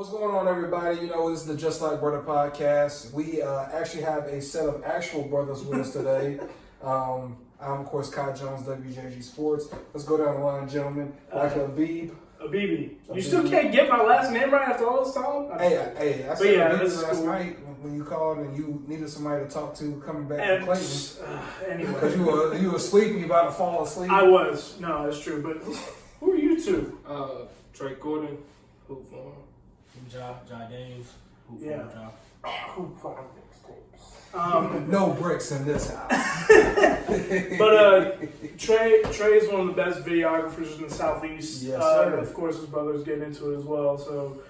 What's going on, everybody? You know, this is the Just Like Brother podcast. We actually have a set of actual brothers with us today. I'm, of course, Kai Jones, WJG Sports. Let's go down the line, gentlemen. Like Abibi. You still can't get my last name right after all this time? Hey, I said last night when you called and you needed somebody to talk to coming back from Clayton. Anyway. Because you were asleep, you about to fall asleep. I was. No, that's true. But who are you two? Trey Gordon, Hoop Farm. Ja Games, Hoop Farm, Ja. Hoop Farm mixtapes. No bricks in this house. But Trey is one of the best videographers in the Southeast. Yes, sir. Of course, his brother's getting into it as well. So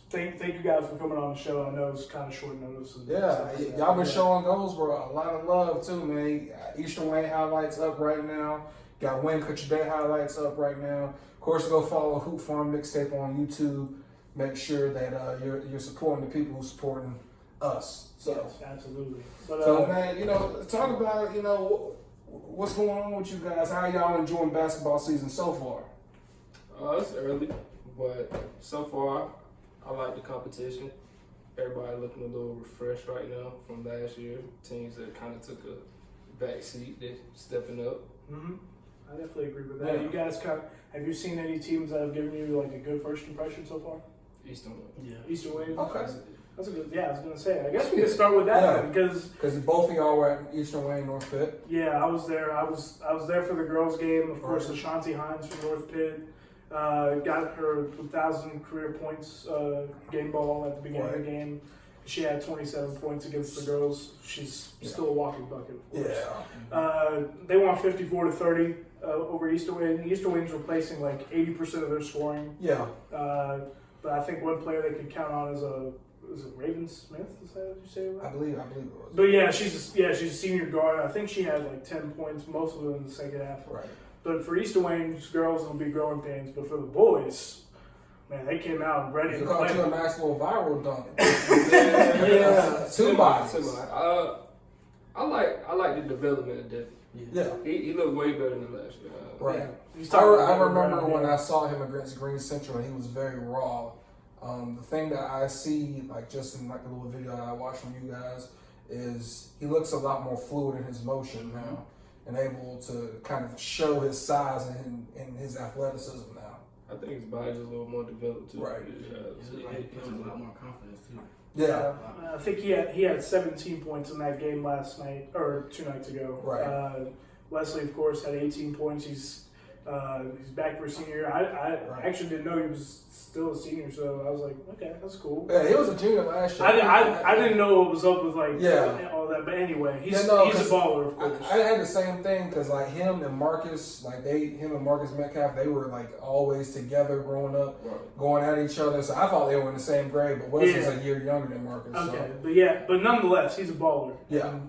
thank you guys for coming on the show. I know it's kind of short notice. Y'all been showing those for a lot of love too, man. Eastern Wayne highlights up right now. Got Wayne Kutcher Day highlights up right now. Of course, go follow Hoop Farm Mixtape on YouTube. Make sure that you're supporting the people who supporting us. So, yes, absolutely. But, so man, talk about what's going on with you guys. How y'all enjoying basketball season so far? It's early, but so far I like the competition. Everybody looking a little refreshed right now from last year. Teams that kind of took a back seat, they're stepping up. Mm-hmm. I definitely agree with that. Yeah. You guys have you seen any teams that have given you like a good first impression so far? Eastern Wayne. Yeah. Eastern Wayne. Okay. That's a good. Yeah, I was gonna say. I guess we could start with that then, because both of y'all were at Eastern Wayne, North Pitt. Yeah, I was there. I was there for the girls' game. Of course, Ashanti Hines from North Pitt got her 1,000 career points game ball at the beginning of the game. She had 27 points against the girls. She's still a walking bucket, of course. Yeah. They won 54-30 over Eastern Wayne. Eastern Wayne's replacing like 80% of their scoring. Yeah. But I think one player they could count on is it Raven Smith? Is that what you say? I believe it was. But yeah, she's a senior guard. I think she had like 10 points, most of them in the second half. Right. But for Eastern Wayne's girls, it'll be growing pains. But for the boys, man, they came out ready to play. You a nice little viral dunk. Yeah. Two bodies. I like the development of Devin. Yeah. He looked way better than last year. Right. Yeah. I remember when I saw him against Green Central, and he was very raw. The thing that I see, like just in like a little video that I watched from you guys, is he looks a lot more fluid in his motion now, and able to kind of show his size and his athleticism now. I think his body's a little more developed too. Right. He has a lot more confidence too. Yeah. I think he had 17 points in that game last night or 2 nights ago. Right. Wesley, of course, had 18 points. He's back for senior year. I actually didn't know he was still a senior, so I was like, okay, that's cool. Yeah, he was a junior last year. I didn't know what was up with all that, but anyway, he's a baller, of course. I had the same thing because like him and Marcus Metcalf, they were like always together growing up, going at each other. So I thought they were in the same grade, but Wesley's a year younger than Marcus. Okay, so. but nonetheless, he's a baller. Yeah.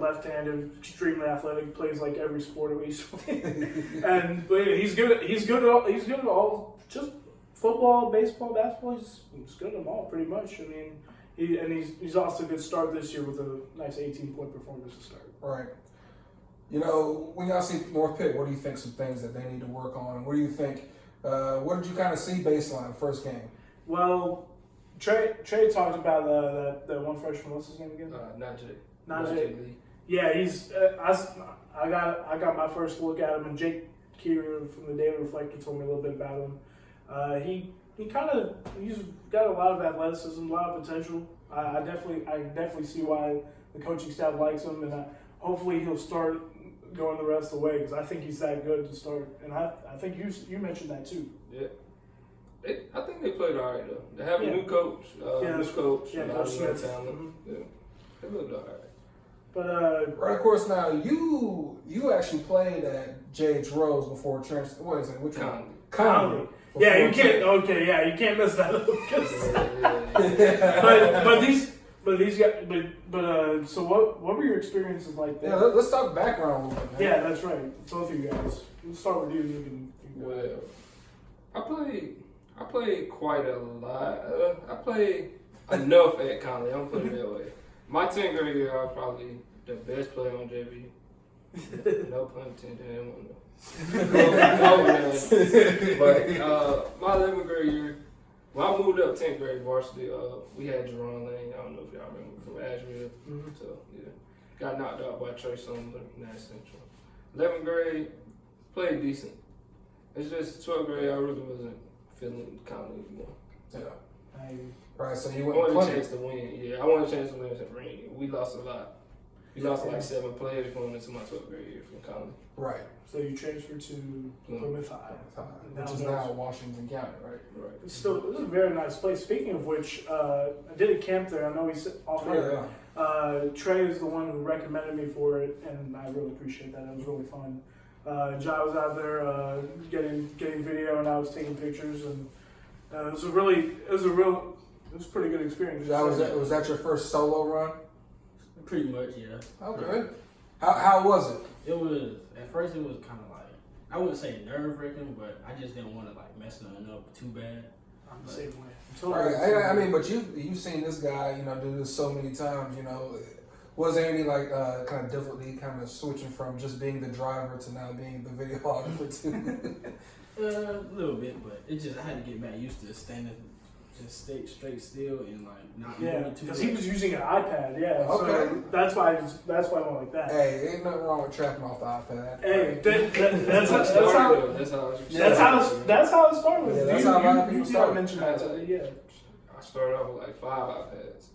Left-handed, extremely athletic, plays like every sport at least. And but yeah, he's good at all. Just football, baseball, basketball. He's good at them all, pretty much. I mean, he's also a good start this year with a nice 18-point performance to start. Right. When y'all see North Pitt, what do you think some things that they need to work on? What do you think? What did you kind of see baseline first game? Well, Trey talked about that one freshman. What's his name again? Najee. Yeah, he's. I got my first look at him, and Jake Kieran from the Daily Reflector told me a little bit about him. He's got a lot of athleticism, a lot of potential. I definitely see why the coaching staff likes him, and hopefully he'll start going the rest of the way because I think he's that good to start. And I think you mentioned that too. Yeah. I think they played all right though. They have a new coach, Coach Smith. Talent. Yeah, they looked all right. But right, of course. Now you actually played at J.H. Rose before transfer. What is it? Which one? Conley. Yeah, you can't. Okay, yeah, you can't mess that up. So what were your experiences like there? Yeah, let's talk background a little bit, man. Yeah, that's right. Both of you guys. Let's start with you. Well, I played quite a lot. I played enough at Conley. I'm putting it that way. My 10th grade year, I was probably the best player on JV. No pun intended. But my 11th grade year, Well, I moved up 10th grade varsity. We had Jerron Lane. I don't know if y'all remember from Asheville. Mm-hmm. So yeah, got knocked out by Trey Sumner in that Central. 11th grade, played decent. It's just 12th grade, I really wasn't feeling Conley anymore. Yeah. Right, so you I went wanted a Clemson. chance to win. Yeah, I wanted a chance to win that ring. We lost a lot. We lost like 7 players going into my 12th grade year from Conley. Right. So you transferred to Plymouth High. Which is now Washington County, right? Right. It's a very nice place. Speaking of which, I did a camp there. I know he's off here. Trey is the one who recommended me for it, and I really appreciate that. It was really fun. Jai was out there getting video, and I was taking pictures, and it was a pretty good experience. Was that your first solo run? Pretty much, yeah. Okay. How was it? It was, at first it was kind of like, I wouldn't say nerve-wracking, but I just didn't want to like mess nothing up too bad. I'm the same way. Right. I mean, but you've seen this guy, do this so many times, Was there any like kind of difficulty kind of switching from just being the driver to now being the videographer too? A little bit, but it just, I had to get back used to standing, just stay straight still and like not moving too much. Because he was using an iPad, yeah. Okay. So that's why I went like that. Hey, ain't nothing wrong with trapping off the iPad. Hey, that's how it started. Yeah, that's how a lot of people started. Mentioned that, yeah. I started off with like 5 iPads.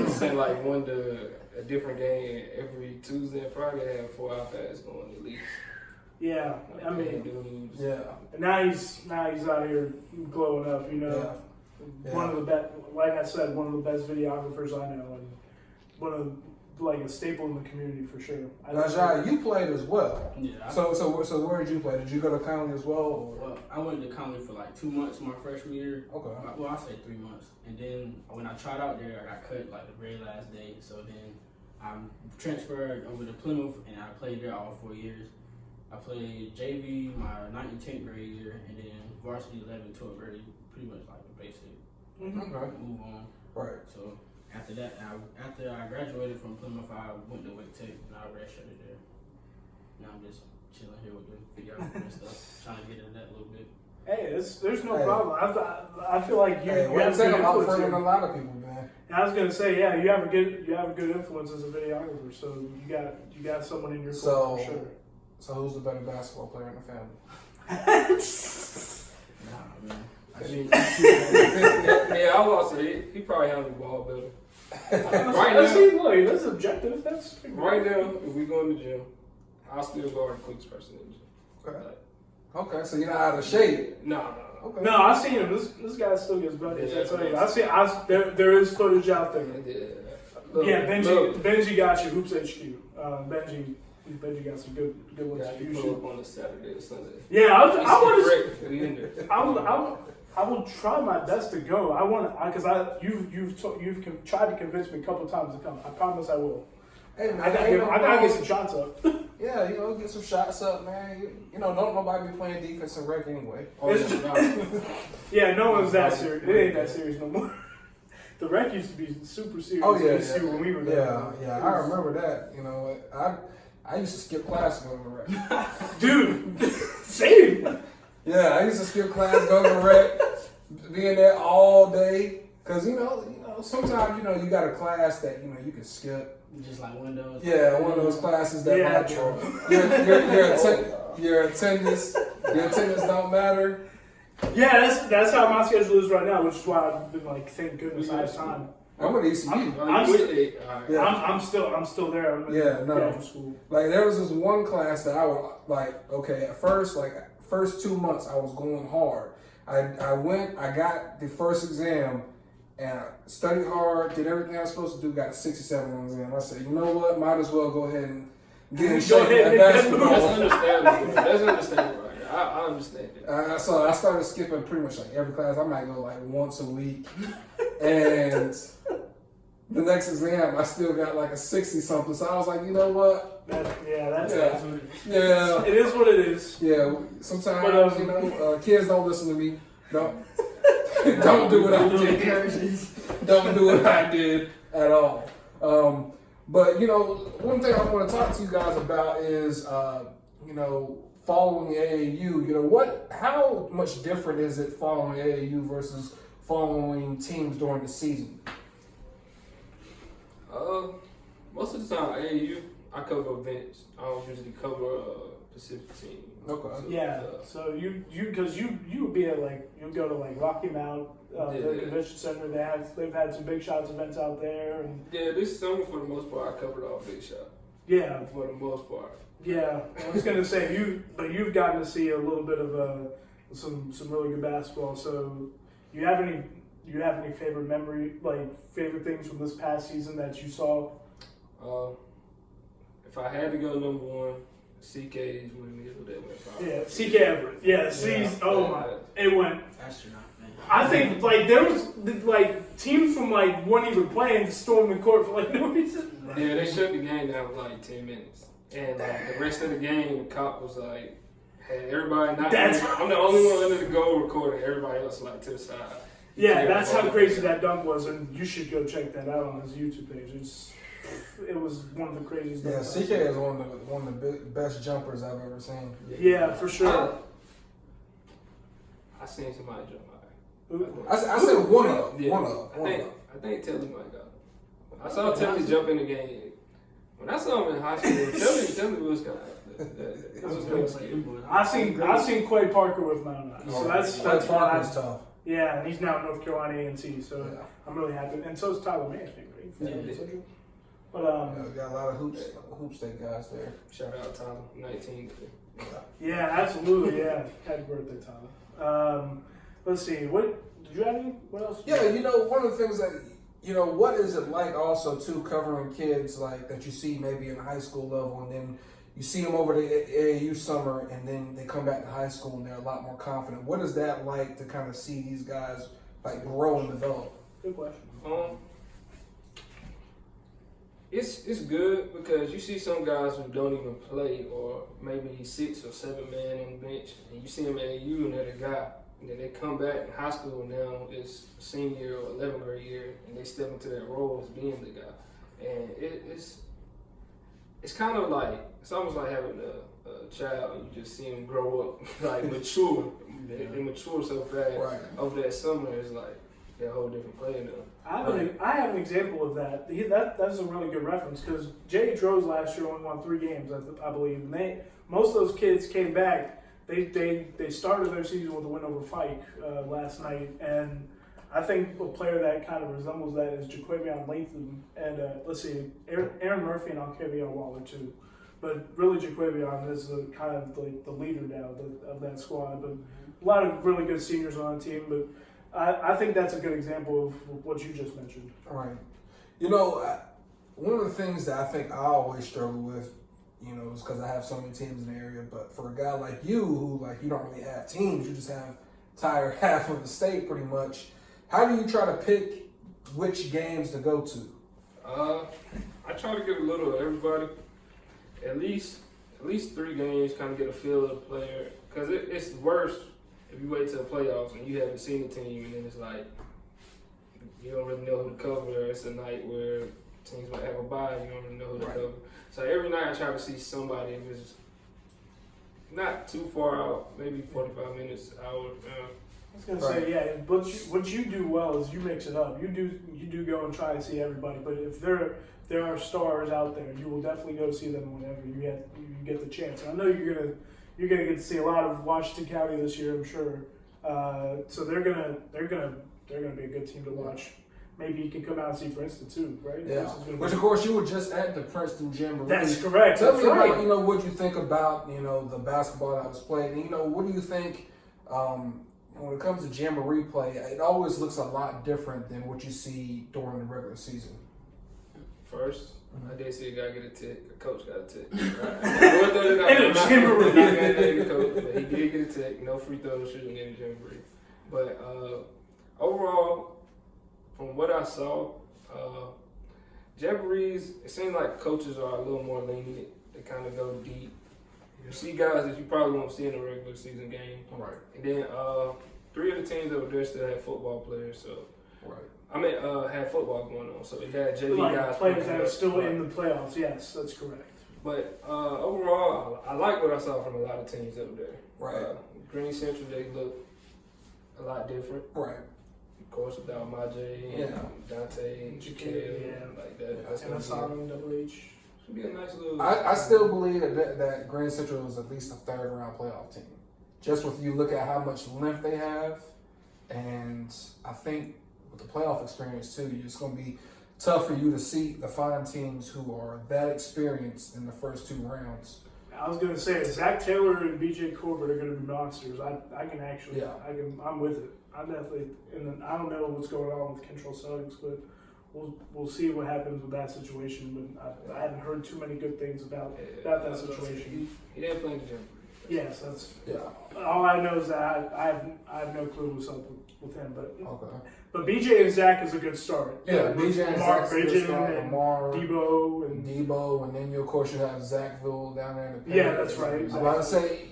Sent like one to a different game every Tuesday and Friday. I had 4 iPads going at least. Yeah, like I mean, dudes. Yeah. And now he's out here glowing up. Yeah. One of the best, like I said, one of the best videographers I know, and one of like a staple in the community for sure. Now, Jai, you played as well. Yeah. So where did you play? Did you go to Conley as well? Or? Well, I went to Conley for like 2 months my freshman year. Okay. Well, I say 3 months, and then when I tried out there, I got cut like the very last day. So then I transferred over to Plymouth, and I played there all 4 years. I played JV my 9th and 10th grade year, and then varsity 11th, 12th grade, pretty much like the basic. Okay. Move on. Right. So after that, after I graduated from Plymouth, I went to Wake Tech, and I redshirted there. Now I'm just chilling here with the videography and stuff, trying to get into that a little bit. Hey, there's no problem. I feel like you have Wake good Tech out further influence. than a lot of people, man. I was gonna say, yeah, you have a good influence as a videographer, so you got someone in your corner for sure. So who's the better basketball player in the family? Nah, man. Yeah, I lost it. He probably handled the ball better. That's objective. That's Right now, if we go in the gym, I'll still guard the quickest person in the gym. Okay, so you're not out of shape. No. Okay. No, I've seen him. This guy still gets buddies. There is footage out there. Yeah, Benji got you. Hoops HQ. Benji got some good ones. Yeah, you pull up on a Saturday or Sunday. Yeah, I will try my best to go. I want to because you've tried to convince me a couple of times to come. I promise I will. Hey man, I gotta get some shots up. Yeah, get some shots up, man. Don't nobody be playing defense in rec anyway. Yeah, no one's that serious. It ain't that serious no more. The rec used to be super serious. Oh yeah. When we were there. Yeah. I remember that. I used to skip class to go to rec. Dude, same. Yeah, I used to skip class, go to rec, be in there all day. Cause sometimes you got a class that you can skip. Just like Windows. Yeah, one of those classes that your attendance don't matter. Yeah, that's how my schedule is right now, which is why I've been like, thank goodness I have time. I'm with ECU. I'm still there. I'm in graduate school. Like there was this one class that I would at first 2 months I was going hard. I got the first exam and I studied hard, did everything I was supposed to do, got a 67 on the exam. I said, you know what, might as well go ahead and get in shape at basketball. That's understandable. I understand it. So I started skipping pretty much like every class. I might go like once a week. And the next exam, I still got like a 60 something. So I was like, you know what? That's what it is. Yeah. It is what it is. Yeah. Sometimes, kids don't listen to me. Don't do what I did. Don't do what I did at all. But one thing I want to talk to you guys about is, following AAU. How much different is it following AAU versus following teams during the season? Most of the time, AAU, I cover events. I don't usually cover Pacific team. Okay. So, Yeah. So you because you would be at like you'd go to like Rocky Mount, the convention center. They've had some big shots events out there, and yeah, this summer for the most part, I covered all big shot. yeah, For the most part. yeah. I was gonna say you've gotten to see a little bit of some really good basketball. So you have any favorite memory, like favorite things from this past season that you saw? If I had to go number one, CK's would be that went far. Yeah, CK Everett. Yeah, oh my, it went. Astronaut fan. I think like there was like teams from like weren't even playing stormed the court for like no reason. Yeah, they shut the game down for like 10 minutes. And like the rest of the game, the cop was like, had everybody not. I'm the only one under the goal recording. Everybody else like to the side. Yeah, that's how crazy that dunk was, and you should go check that out on his YouTube page. It was one of the craziest. Yeah, dunks CK is one of the best jumpers I've ever seen. Yeah, for sure. I seen somebody jump high. I said one of. I think Telly might go. I saw Telly jump in the game. When I saw him in high school, Telly was kind of. I've seen Quay Parker with Mount Eye, so that's Parker's tough. Yeah, and he's now at North Carolina A&T, so Yeah. I'm really happy. And so is Tyler May, I think, right? Yeah. But Yeah, we got a lot of hoop state guys there. Shout out Tyler, 19. yeah, absolutely, yeah. Happy birthday, Tyler. Let's see. What did you have any? What else? Yeah, one of the things that what is it like also too covering kids like that you see maybe in the high school level, and then you see them over the AAU summer, and then they come back to high school and they're a lot more confident. What is that like to kind of see these guys like grow and develop? Good question. It's good because you see some guys who don't even play, or maybe 6 or 7 man on the bench, and you see them at AAU and they're the guy. And then they come back in high school, and now it's senior or 11th grade year, and they step into that role as being the guy. And it's kind of like, it's almost like having a child, and you just see him grow up, like mature. They mature so fast. Right. Over that summer, it's like they're a whole different player now. I have an example of that. That's a really good reference because Jay Droz last year only won 3 games, I believe. And most of those kids came back. They started their season with a win over Fike last night, and I think a player that kind of resembles that is Jaquavion Latham, and let's see, Aaron Murphy and Alkevion Waller too. But really, Jaquavion is kind of like the leader now of that squad. But a lot of really good seniors on the team. But I think that's a good example of what you just mentioned. All right. One of the things that I think I always struggle with, is because I have so many teams in the area. But for a guy like you, who you don't really have teams, you just have entire half of the state pretty much. How do you try to pick which games to go to? I try to get a little of everybody. At least 3 games, kind of get a feel of the player. Because it's worse if you wait till the playoffs and you haven't seen the team, and then it's like you don't really know who to cover. It's a night where teams might have a bye, you don't really know who to cover. So every night I try to see somebody who's not too far out, maybe 45 minutes, hour. I was gonna say, yeah, but what you do well is you mix it up. You do go and try to see everybody, but if there are stars out there, you will definitely go see them whenever you get the chance. And I know you're gonna get to see a lot of Washington County this year, I'm sure. So they're gonna be a good team to watch. Maybe you can come out and see Princeton too, right? Yeah. Which of course you were just at the Princeton Jamboree. That's correct. Tell me about what you think about the basketball that was played, and what do you think when it comes to Jamboree play? It always looks a lot different than what you see during the regular season. First, I did see a guy get a tick. A coach got a tick. Right? In a Jamboree. But he did get a tick. No free throw shooting in the Jamboree. But overall, from what I saw, Jamborees, it seems like coaches are a little more lenient. They kind of go deep. You see guys that you probably won't see in a regular season game. Right. And then 3 of the teams that were there still had football players. So, right. I mean, had football going on. So they had JV guys. Players that are still in the playoffs. Yes, that's correct. But overall, I like what I saw from a lot of teams that were there. Right. Green Central, they look a lot different. Right. Of course, without Majay, Yeah. Dante, Jakir, Jakir, like that. That's And gonna Hassan, Double H. be a nice little. I still believe that Grand Central is at least a third round playoff team. Just with you look at how much length they have, and I think with the playoff experience too, it's going to be tough for you to find teams who are that experienced in the first 2 rounds. I was gonna say Zach Taylor and BJ Corbett are gonna be monsters. I can actually, Yeah. I'm with it. I definitely, and I don't know what's going on with Control Celtics, but we'll see what happens with that situation. But I haven't heard too many good things about that situation. He didn't play in the gym. Yes, that's Yeah. all I know is that I have no clue what's up with him. Okay. But BJ and Zach is a good start. Yeah, With BJ and Lamar Zach's a good Bridges start. and Lamar, Debo and Debo, and then you of course you have Zachville down there in the Yeah, that's right, I'm about to say,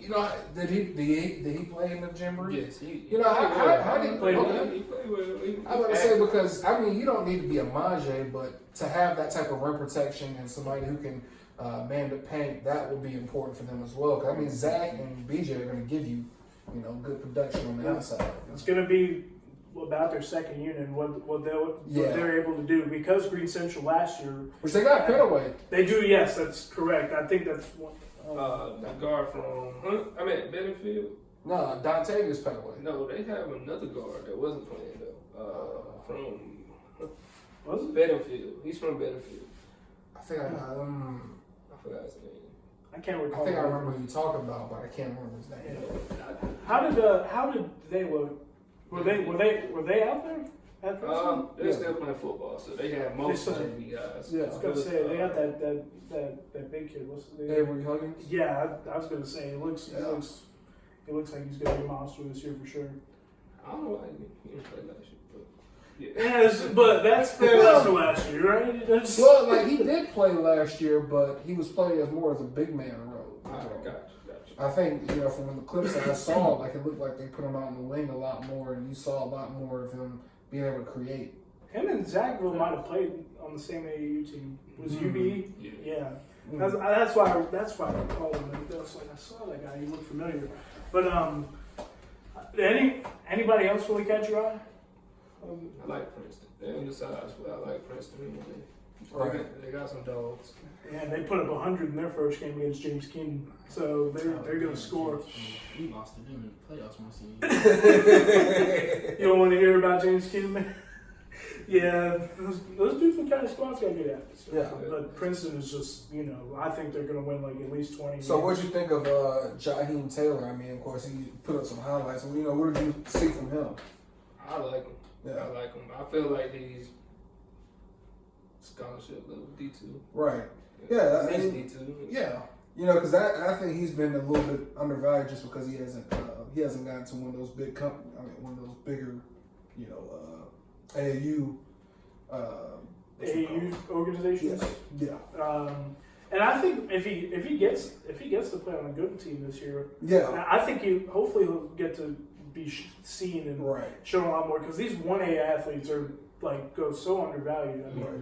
did he play in the Jamboree? Yes, he. How did he play? He played well. I was about to say because you don't need to be a Majay, but to have that type of rim protection and somebody who can man the paint, that will be important for them as well. 'Cause, Zach and BJ are going to give you, good production on the outside. it's going to be about their second unit and what they're able to do because Green Central last year, Which they got Petaway. they do. Yes, that's correct. I think that's what. The guard from Benfield. No, Dontavius Petaway. No, they have another guard that wasn't playing though. From Was it? Benfield. He's from Benfield. I think I forgot his name. I can't I recall. think I remember who you're talking about, but I can't remember his name. How did they look? Were they out there at Princeton? They're still playing football, so they have most of the guys. Yeah. I was gonna say they got that big kid. What's his name? Avery Huggins. Yeah, I was gonna say it looks like he's gonna be a monster this year for sure. I don't know why he didn't play last year, but yeah. Yes, but that's fair enough for last year, right? That's, Well, he did play last year, but he was playing as more as a big man role. Gotcha. I think, from the clips that I saw, it looked like they put him out in the wing a lot more, and you saw a lot more of him being able to create. him and Zachville might have played on the same AAU team. Was UB? Yeah. Mm. That's why I called him. That's like I saw that guy. He looked familiar. But anybody else really catch your eye? I like Princeton. They're undersized, but I like Princeton. They got some dogs. Yeah, they put up 100 in their first game against James Keenan, so they're going to score. We lost to them in the playoffs my senior. You don't want to hear about James Keenan, man? Yeah, those different kind of squads got good at. So. Yeah. But Princeton is just, I think they're going to win at least 20. So what'd you think of Jaheim Taylor? Of course, he put up some highlights. What did you see from him? I like him. Yeah. I like him. I feel like he's scholarship level D2. Right. Yeah. D2. Yeah. Because I think he's been a little bit undervalued just because he hasn't gotten to one of those big one of those bigger, AAU. AAU organizations. Yeah. And I think if he gets to play on a good team this year, Yeah. I think he'll get to be seen and Right. shown a lot more because these 1A athletes are go so undervalued. Right.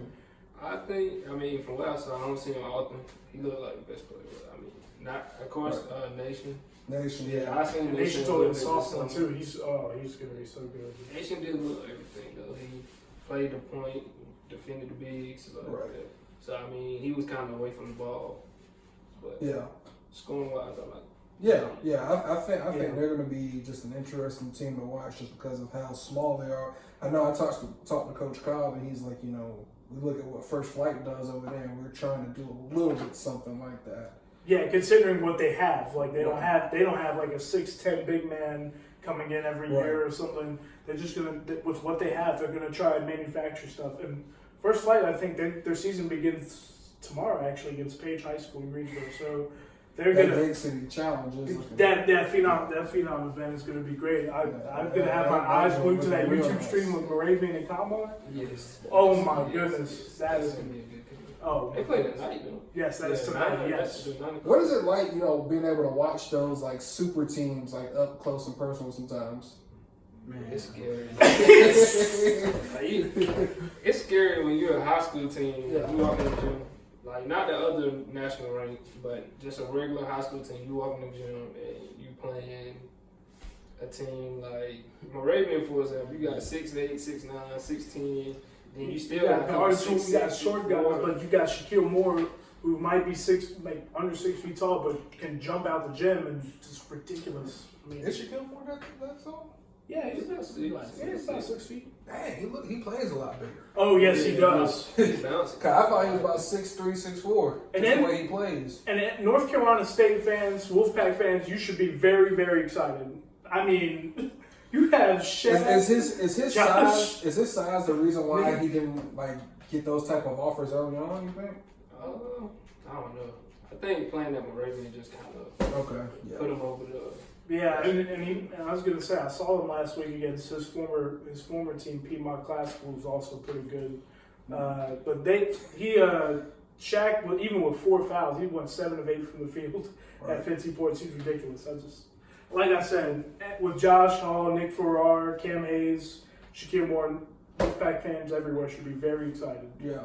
I think, from what I saw, I don't see him often. He looked like the best player. But, not, of course, Nation. Nation. Yeah, I seen Nation. Nation's only a sophomore too. He's gonna be so good. Nation did look everything though. He played the point, defended the bigs, Right. So he was kind of away from the ball. But Yeah. scoring wise, I like. Yeah. I think they're going to be just an interesting team to watch just because of how small they are. I know I talked to Coach Cobb, and he's like, we look at what First Flight does over there, and we're trying to do a little bit something like that. Yeah, considering what they have, they don't have like a 6'10" big man coming in every year or something. They're just gonna with what they have, they're gonna try and manufacture stuff. And First Flight, I think their season begins tomorrow actually against Page High School in Greensboro. So they're gonna Big City Challenge is that phenom event is gonna be great. I'm gonna have my eyes glued to that YouTube stream with Moravian and Combine. Yes. Oh my goodness, that is gonna be a good game. oh. They played at night though. Yes, that is tonight. Yes. What is it like, being able to watch those super teams up close and personal sometimes? Man, It's scary. It's scary when you're a high school team. Yeah. You walk in the gym, not the other national ranks, but just a regular high school team. You walk in the gym and you playing a team like Moravian, for example, you got 6'8", 6'9", 6'10", then you still got guards. You got short guys, but you got Shaquille Moore, who might be under 6 feet tall, but can jump out the gym and just ridiculous. I mean, Is Shaquille Moore that tall? Yeah, he's about 6 feet. Dang, he plays a lot bigger. Oh yes, he does. He's bouncing. I thought he was about 6'3", 6'4". And That's then- the way he plays. And North Carolina State fans, Wolfpack fans, you should be very, very excited. I mean, you have Shaq. Is his Josh. size the reason why he didn't get those type of offers early on? You think? I don't know. I think playing at Moravian just kind of put him over the. Yeah, and I was gonna say I saw him last week against his former team, Piedmont Classical, was also pretty good. But Shaq, even with 4 fouls, he went 7 of 8 from the field at 50 points. He's ridiculous. Like I said, with Josh Hall, Nick Farrar, Cam Hayes, Shaquille Moore, Wolfpack fans everywhere should be very excited. Yeah.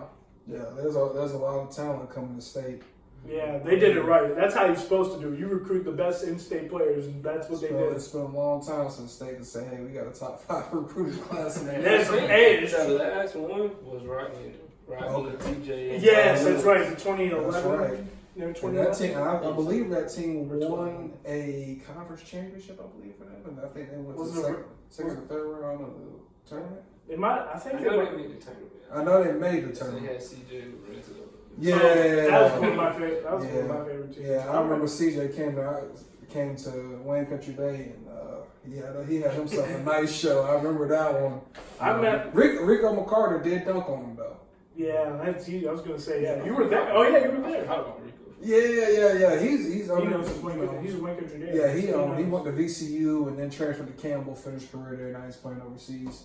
There's a lot of talent coming to state. Yeah, they did it right. That's how you're supposed to do it. You recruit the best in-state players, and that's what they did. It's been a long time since state can say, "Hey, we got a top 5 recruiting class." The last one was Rodney TJ. Yes, that's right. The 2011. That's right. And that team, I believe that team Or won a conference championship. I believe for them, and I think they went to the second or third round of the tournament. I think I they know might. they made the tournament. I know they made the So they tournament. had CJ Lorenzo. Yeah, that was one of my favorite. That was one of my favorite teams. Yeah, I remember CJ came to Wayne Country Day, and he had himself a nice show. I remember that one. I met Rico McCarter did dunk on him though. Yeah, that's he. I was gonna say, yeah, you were there. Oh yeah, you were there. How about Rico? Yeah. He's He knows his Wayne Country. He's a Wayne Country Day. Yeah, he went to VCU and then transferred to Campbell, finished career there. Now he's playing overseas.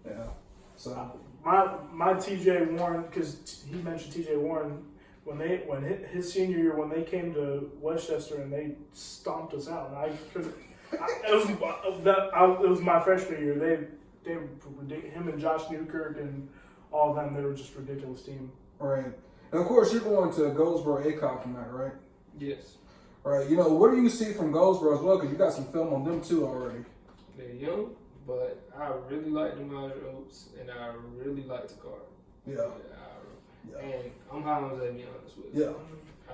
Yeah, so my TJ Warren, because he mentioned TJ Warren when his senior year when they came to Westchester and they stomped us out. And I couldn't. It was my freshman year. They were ridiculous. Him and Josh Newkirk and all of them. They were just a ridiculous team. right, and of course you're going to Goldsboro ACOP tonight, right? Yes. Right. You know, what do you see from Goldsboro as well? Because you got some film on them too already. They're young, but I really like DeMar Oates and I really like Takar. Yeah. And I'm high on Xavier, honest with you.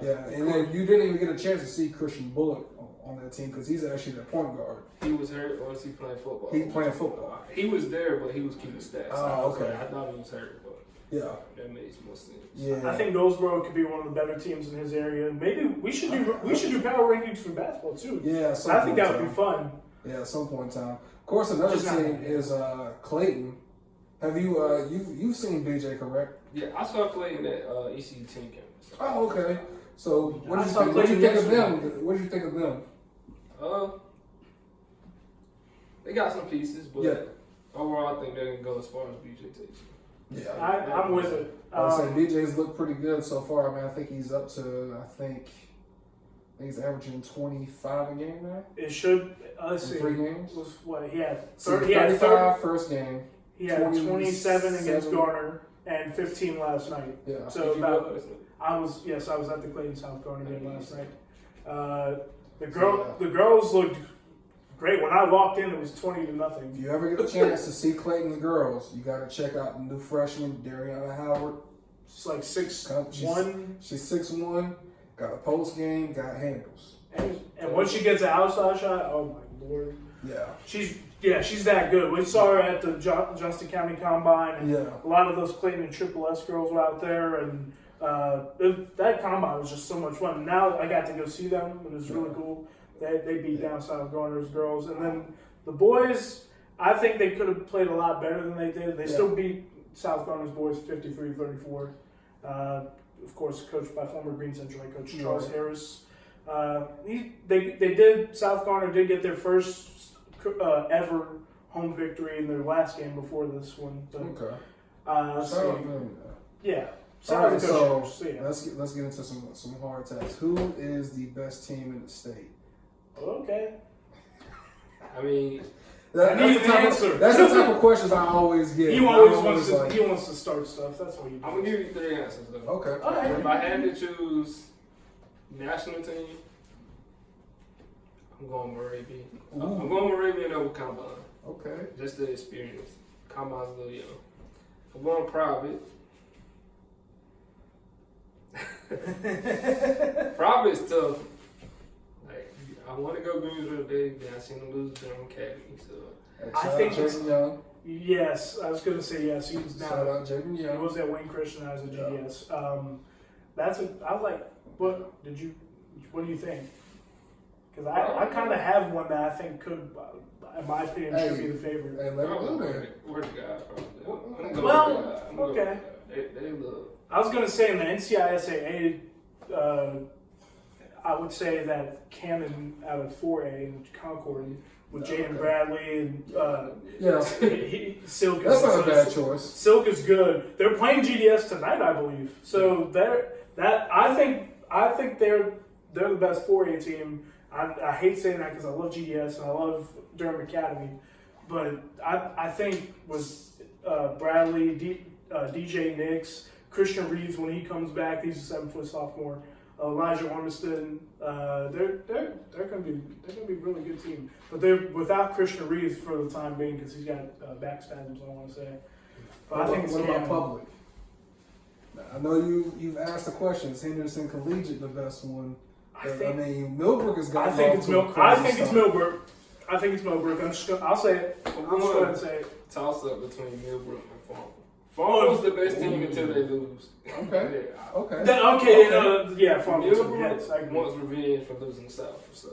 Yeah, and then you didn't even get a chance to see Christian Bullock on that team because he's actually the point guard. He was hurt, or is he playing football? He's playing football. He was there, but he was keeping stats. Okay. I thought he was hurt, but Yeah. that makes more sense. Yeah. I think Goldsboro could be one of the better teams in his area. Maybe we should do power rankings for basketball too. Yeah. I think that would be fun. Yeah, at some point in time. Of course, another team is Clayton. Have you you've seen BJ, correct? Yeah, I saw Clayton at ECU team campus. Oh, okay. So what did you think of them? What did you think of them? They got some pieces, but Yeah. overall, I think they're gonna go as far as BJ takes. Yeah. I'm with it. I would say BJ's looked pretty good so far. I mean, I think he's up to he's averaging 25 a game now. It should. Let's see. 3 games. Was what he had? So 35 first game. He had 27 against Garner and 15 last night. Yeah. So I was at the Clayton South Garner game last night. The girls looked great. When I walked in, it was 20-0. If you ever get a chance to see Clayton's girls, you got to check out the new freshman Dariana Howard. She's like 6'1". She's 6'1". Got a post game. Got handles. And when she gets an outside shot, oh my lord. Yeah. She's that good. We saw her at the Justin County Combine. And Yeah. A lot of those Clayton and Triple S girls were out there, and that combine was just so much fun. Now I got to go see them. It was really cool. They beat down South Garner's girls, and then the boys. I think they could have played a lot better than they did. They still beat South Garner's boys 53-34. Of course, coached by former Green Central head coach Charles Harris. South Garner did get their first ever home victory in their last game before this one. But, Okay. let's see. Yeah. All right, so yeah. let's get into some hard attacks. Who is the best team in the state? Okay. I mean, that's the type of questions I always get. He wants to start stuff. That's what he does. I'm gonna give you 3 answers though. Okay. All right. If I had to choose national team, I'm going Moravian. Ooh. I'm going Moravian over Combine. Okay. Just the experience. Combine's a little young. I'm going private. Private is tough. Like, I want to go Greensboro today, but I seen them lose to Durham Academy, so. I think it's- Jaden Young. Yes, I was going to say yes. He was Shout down. out Jaden He Young. was at Wayne Christian. I was at Yeah. GDS. That's a. I was like, what did you? What do you think? Because I kind of have one that I think could, in my opinion, should be the favorite. Hey, let me go there. Where the guy from? Well, okay. They look. I was going to say in the NCISAA, I would say that Cannon out of 4A in Concord with Jaden Bradley and Yeah. Silk. That's not a bad choice. Silk is good. They're playing GDS tonight, I believe. So I think they're the best 4A team. I hate saying that because I love GDS and I love Durham Academy, but I think with Bradley, DJ Nix, Christian Reeves when he comes back, he's a 7-foot sophomore. Elijah Ormiston, they're gonna be a really good team, but they're without Christian Reeves for the time being because he's got back spasms. I want to say, but I think it's what about Cannon. public? I know you've asked the question. Is Henderson Collegiate the best one? I think Millbrook has got. I think it's Millbrook. I think it's Millbrook. I'll say it. I'll just go ahead and say it. Toss up between Millbrook and Farmville. Farmville's the best team until they lose. Okay. Okay. Farmville. Millbrook Yes, I agree. wants revenge for losing South and stuff.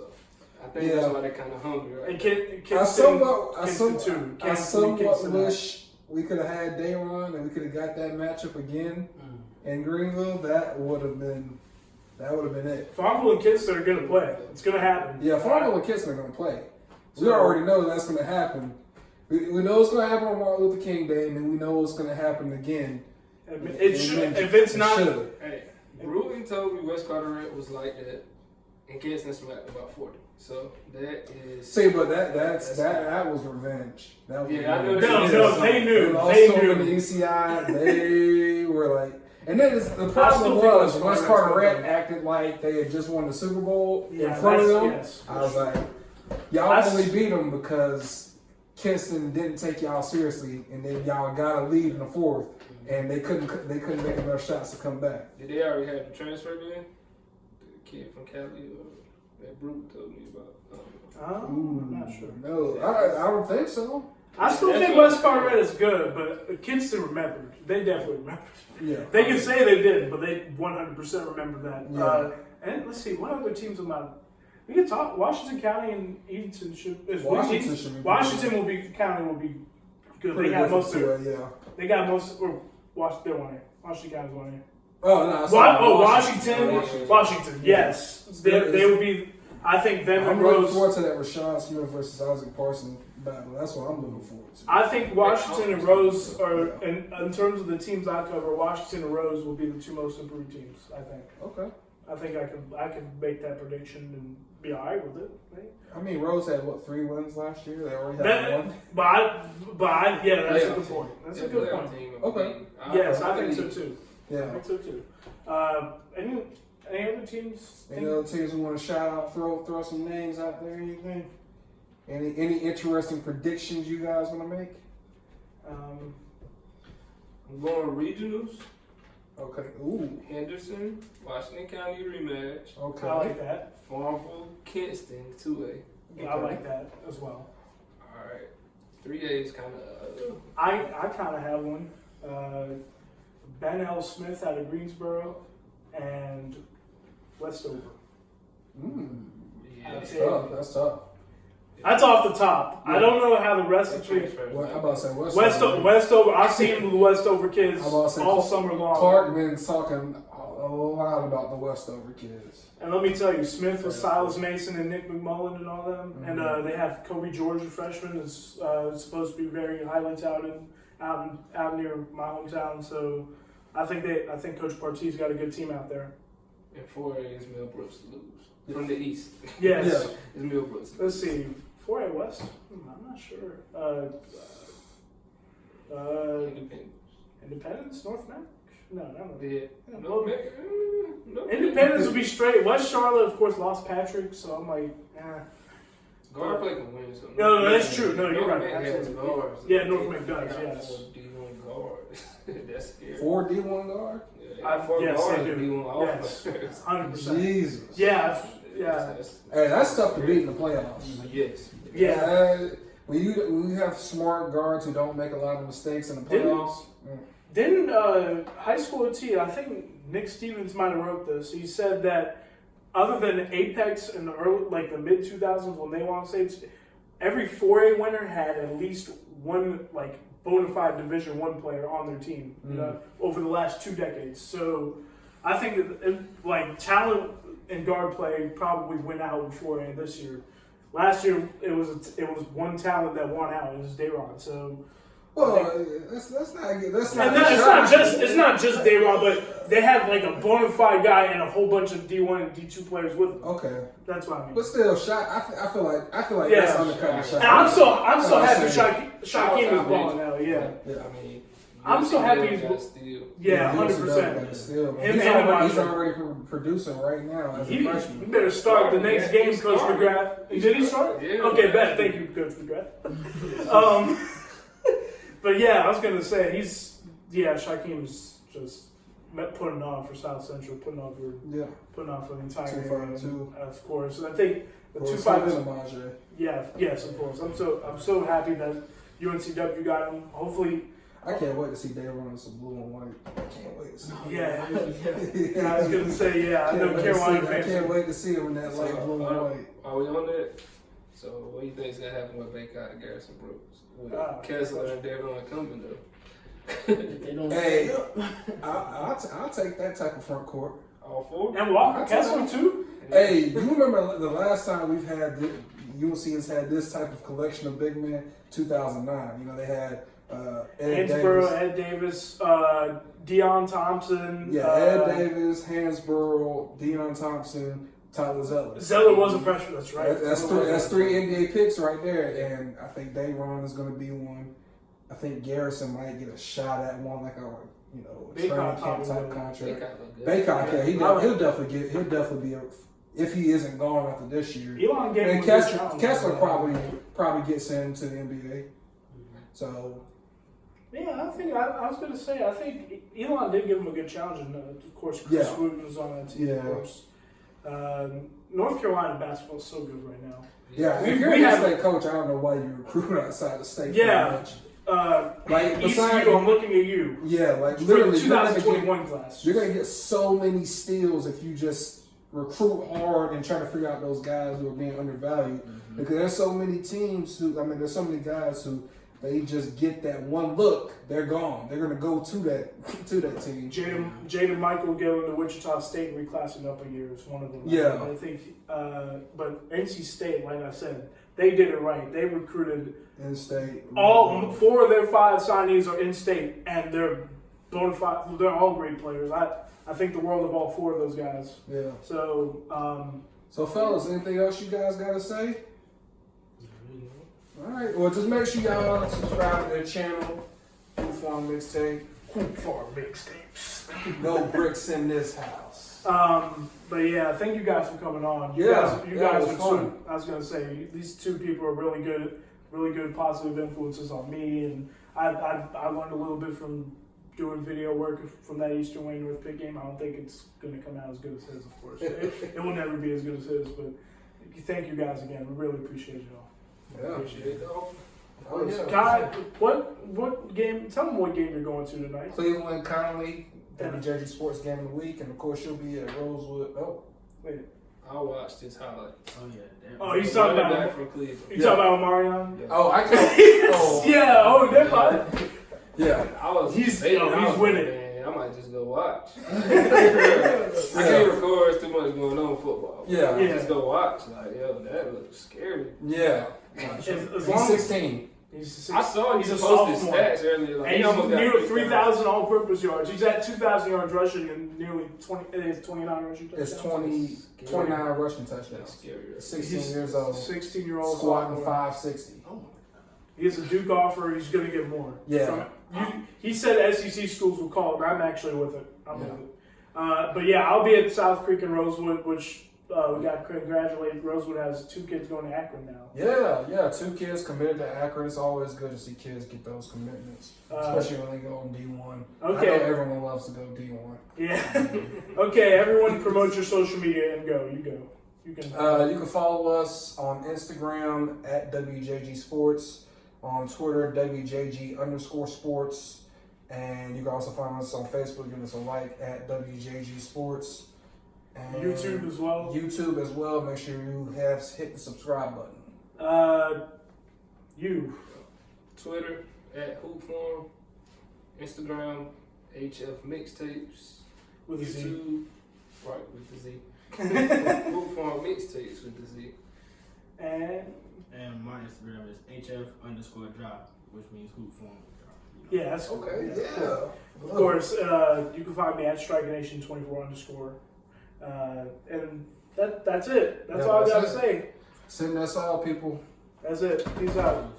I think Yeah. that's why they're kind of hungry right And now. I Kingston somewhat too. wish we could have had Dayron and we could have got that matchup again in Greenville. That would have been it. Farmville and Kingston are gonna play. It's gonna happen. Yeah, Farmville and Kingston are going to play. We already know that's going to happen. We know it's going to happen on Martin Luther King Day, and then we know it's going to happen again. It should. If it's not, Hey, Bruton told me West Carteret was like that, and Kingston smacked about 40. So that is. See, but that was revenge. That was Yeah, I know. revenge. No, they knew. They lost They so knew. many ECI. They were like, and then the I problem still think was West West Carteret's Carteret good. acted like they had just won the Super Bowl in Yeah, front of them. yes. I was like, y'all only beat them because Kingston didn't take y'all seriously, and then y'all got a lead in the fourth, and they couldn't make enough shots to come back. Did they already have the transfer in? The kid from Cali that Bruton told me about. I'm not sure. No, I don't think so. I still think West Carteret is good, but Kingston remembered. They definitely remembered. Yeah. They can say they didn't, but they 100% remember that. Yeah. And let's see, what other teams am I? We can talk. Washington County and Edenton should. Washington should be Washington will be County will be good. Pretty They got good most of for it. yeah. They got most. Or Washington, they're one here. Washington County's one here. Oh no! Washington. Yes, they would be. I think them I'm and looking Rose. forward to that Rashad Smith versus Isaac Parsons battle. That's what I'm looking forward to. I think Washington and Rose are, in terms of the teams I cover, Washington and Rose will be the two most improved teams. I think. Okay. I think I could make that prediction and be all right with it. Right? I mean, Rose had 3 wins last year. They already had one. Yeah, that's a good point. That's a good point. Okay. Yes, I think so too. I Yeah. think so too. Any other teams? Any other teams we want to shout out? Throw some names out there. Anything? Any interesting predictions you guys want to make? I'm going regionals. Okay. Ooh. Henderson, Washington County rematch. Okay. I like that. Farmville, Kingston, 2A. I like that as well. All right. 3A is kind of. I kind of have one. Ben L. Smith out of Greensboro and Westover. Yeah. That's tough. That's tough. That's off the top. I don't know how the rest of the What, how about saying Westover? Westover. I've seen the Westover kids How about saying all summer long. Clark been talking a lot about the Westover kids. And let me tell you, Smith with Silas Mason and Nick McMullen and all them, and they have Kobe George, a freshman, is supposed to be very highly touted out near my hometown. So I think Coach Partey's got a good team out there. And 4A is Millbrooks to lose. From the East. Yes. Yeah. It's Millbrooks. Let's see. 4A West? I'm not sure. Independence? North Mac? No. Yeah. Independence would be straight. West Charlotte, of course, lost Patrick, so I'm like, Guard play can win. So No, that's true. No, you're right. North Mac has Absolutely. guards. Yeah, North Mac does, They got yes. 4 D1 guards. That's scary. 4 D1 guard? Yeah, they got 4 yes, guards they do. D1 Yes, offense. 100%. Jesus. Yeah. Hey, that's tough to beat in the playoffs. Yes. Yeah. When you have smart guards who don't make a lot of mistakes in the playoffs. Didn't high school T? I think Nick Stevens might have wrote this. He said that other than Apex in the early, like the mid 2000s when they won states, every 4A winner had at least one like bona fide Division I player on their team. You know, over the last 2 decades. So I think that like talent and guard play probably went out in 4A this year. Last year it was one talent that won out. It was Dayron. So. Well, that's not good. That's not. And it's not just Dayron, but they have like a bona fide guy and a whole bunch of D1 and D2 players with them. Okay, That's what I mean. but still, shot. I feel like Yeah. that's undercutting shot. And I'm so happy saying. Shaquem is balling now. Yeah. I mean, I'm so happy he's still. Yeah, he was 100%. Still, Him he's and already Elijah. producing right now as a You freshman. better start the next Yeah, game, he Coach started. McGrath. Did he start? Yeah. Okay, bet. Thank you, Coach McGrath. But yeah, I was gonna say Shaquem's just putting on for South Central, putting on for the entire game. 2-5-2. Of course, and I think the Or 2-5. Yes, of course. I'm so happy that UNCW got him. Hopefully, I can't wait to see Dayron in some blue and white. I can't wait to see. yeah. I was gonna say I know Carolina I fans. can't wait to see him in that light blue and white. Are we on that? So, what do you think is going to happen with Baycott and Garrison Brooks? With Kessler and Devon coming up? They don't. Hey, I'll take that type of front court. All 4? And Walker Kessler too. Hey, you remember the last time we've had UNC has had this type of collection of big men? 2009. You know they had Ed Davis, Deion Thompson. Ed Davis, Hansborough, Deion Thompson, Tyler Zeller. Zeller was a freshman. That's right. That's three NBA picks right there, and I think Dayron is going to be one. I think Garrison might get a shot at one, like a training camp type contract. Baycott, he'll definitely be if he isn't gone after this year. Elon gave And him Kessler probably gets into the NBA. So yeah, I was gonna say I think Elon did give him a good challenge, and of course Chris Wooten was on that team. Yeah. Of course, North Carolina basketball is so good right now. yeah, if you're a state coach, I don't know why you recruit outside the state. Yeah. Like ECU, I'm looking at you. Yeah, like For the literally, 2021 class. you're gonna get so many steals if you just recruit hard and try to figure out those guys who are being undervalued. Because there's so many teams there's so many guys who they just get that one look, they're gone. They're gonna go to that team. Jaden Michael going to Wichita State and reclassing up a year is one of them. Yeah. I think, but NC State, like I said, they did it right. They recruited In-state. all 4 of their 5 signees are in state, and they're bona fide. They're all great players. I think the world of all 4 of those guys. Yeah. So, So fellas, anything else you guys gotta say? All right. Well, just make sure y'all subscribe to their channel. Hoop Farm Mixtape. Hoop Farm Mixtapes. No bricks in this house. But yeah, thank you guys for coming on. You Yeah, guys it are was fun. I was gonna say these 2 people are really good positive influences on me, and I learned a little bit from doing video work from that Eastern Wayne North Pitt game. I don't think it's gonna come out as good as his, of course. It will never be as good as his, but thank you guys again. We really appreciate y'all. Yeah. Appreciate it. Oh, yeah. Guy, what game? Tell them what game you're going to tonight. Cleveland Conley, WJG Sports Game of the Week, and of course you'll be at Rosewood. Oh, Wait. I watched his highlight. Oh yeah. Damn. Oh, he's talking Running about. back from Cleveland. You talking about Marion? Yeah. oh, I can't. Oh, Yeah. Oh, they're fine. yeah. I was He's debating, I was winning. like, man, I might just go watch. I can't record. There's too much going on in football. Yeah. Yeah. Just go watch. Like, yo, that looks scary. Yeah. As He's long as 16. I saw he's he a posted sophomore. stats earlier. Like, And he almost he's got near 3,000 all-purpose yards. He's at 2,000 yards rushing and nearly 29 rushing touchdowns. It's 29 rushing That's touchdowns. scary. 16 He's years old. 16-year-old Squatting sophomore. 560. Oh my God. He has a Duke offer. He's going to get more. Yeah. He said SEC schools will call it. I'm actually with it. I'm Yeah. with it. But yeah, I'll be at South Creek and Rosewood, which we got to congratulate Rosewood has 2 kids going to Akron now. Yeah, 2 kids committed to Akron. It's always good to see kids get those commitments, especially when they go on D1. Okay. I know everyone loves to go D1. Yeah. Okay, everyone promote your social media and go. You go. You can. You can follow us on Instagram at WJG Sports, on Twitter WJG_sports, and you can also find us on Facebook. Give us a like at WJG Sports. And YouTube as well. YouTube as well. Make sure you have hit the subscribe button. You. Twitter at Hoop Forum, Instagram HF Mixtapes, With a Z. YouTube right with the Z. Hoop Forum Mixtapes with the Z. And my Instagram is HF_drop, which means hoop form drop. Yeah, that's cool. Okay, Yeah. yeah. Of course, you can find me at StrikerNation24_. And that's it. That's all I gotta say. That's all, people. That's it. Peace out.